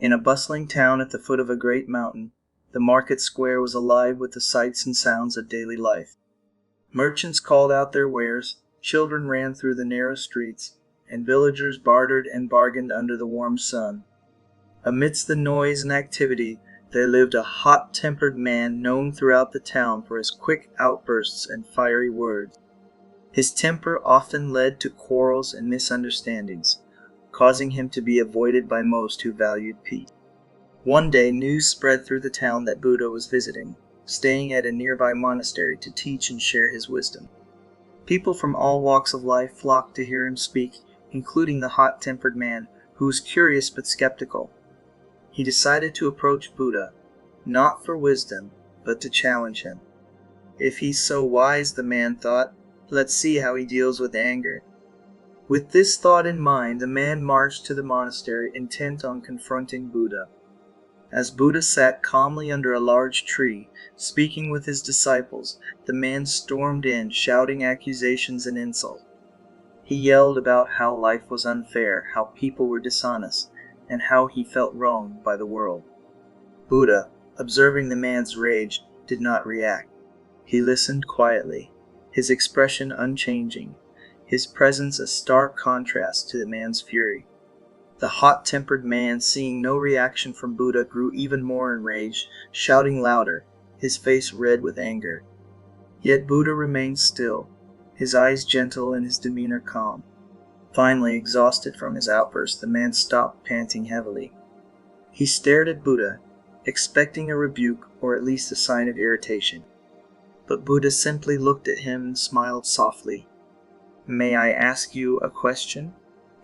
In a bustling town at the foot of a great mountain, the market square was alive with the sights and sounds of daily life. Merchants called out their wares, children ran through the narrow streets, and villagers bartered and bargained under the warm sun. Amidst the noise and activity, there lived a hot-tempered man known throughout the town for his quick outbursts and fiery words. His temper often led to quarrels and misunderstandings, causing him to be avoided by most who valued peace. One day news spread through the town that Buddha was visiting, staying at a nearby monastery to teach and share his wisdom. People from all walks of life flocked to hear him speak, including the hot-tempered man, who was curious but skeptical. He decided to approach Buddha, not for wisdom, but to challenge him. If he's so wise, the man thought, let's see how he deals with anger. With this thought in mind, the man marched to the monastery, intent on confronting Buddha. As Buddha sat calmly under a large tree, speaking with his disciples, the man stormed in, shouting accusations and insults. He yelled about how life was unfair, how people were dishonest, and how he felt wronged by the world. Buddha, observing the man's rage, did not react. He listened quietly, his expression unchanging, his presence a stark contrast to the man's fury. The hot-tempered man, seeing no reaction from Buddha, grew even more enraged, shouting louder, his face red with anger. Yet Buddha remained still, his eyes gentle and his demeanor calm. Finally, exhausted from his outburst, the man stopped, panting heavily. He stared at Buddha, expecting a rebuke or at least a sign of irritation. But Buddha simply looked at him and smiled softly. "May I ask you a question?"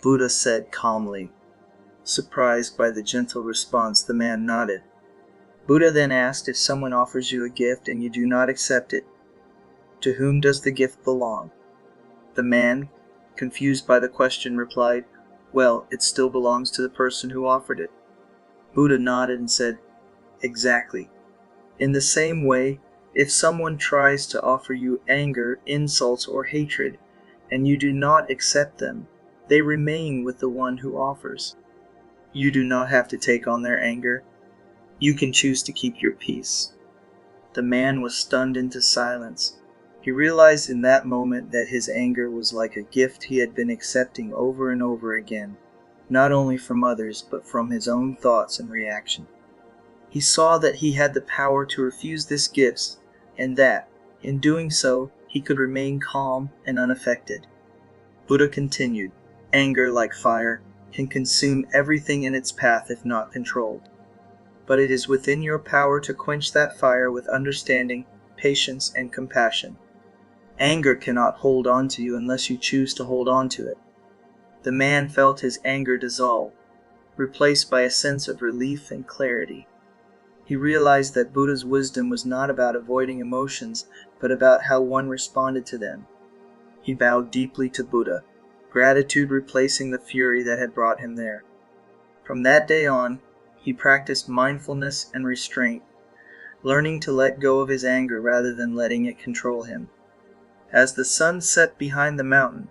Buddha said calmly. Surprised by the gentle response, the man nodded. Buddha then asked, if someone offers you a gift and you do not accept it, to whom does the gift belong? The man, confused by the question, replied, well, it still belongs to the person who offered it. Buddha nodded and said, exactly. In the same way, if someone tries to offer you anger, insults, or hatred, and you do not accept them, they remain with the one who offers. You do not have to take on their anger. You can choose to keep your peace. The man was stunned into silence. He realized in that moment that his anger was like a gift he had been accepting over and over again, not only from others, but from his own thoughts and reaction. He saw that he had the power to refuse this gift, and that, in doing so, he could remain calm and unaffected. Buddha continued, anger, like fire, can consume everything in its path if not controlled. But it is within your power to quench that fire with understanding, patience, and compassion. Anger cannot hold on to you unless you choose to hold on to it. The man felt his anger dissolve, replaced by a sense of relief and clarity. He realized that Buddha's wisdom was not about avoiding emotions, but about how one responded to them. He bowed deeply to Buddha, gratitude replacing the fury that had brought him there. From that day on, he practiced mindfulness and restraint, learning to let go of his anger rather than letting it control him. As the sun set behind the mountain,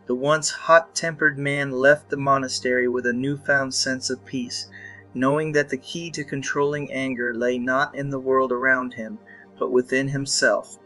the once hot-tempered man left the monastery with a newfound sense of peace, knowing that the key to controlling anger lay not in the world around him, but within himself.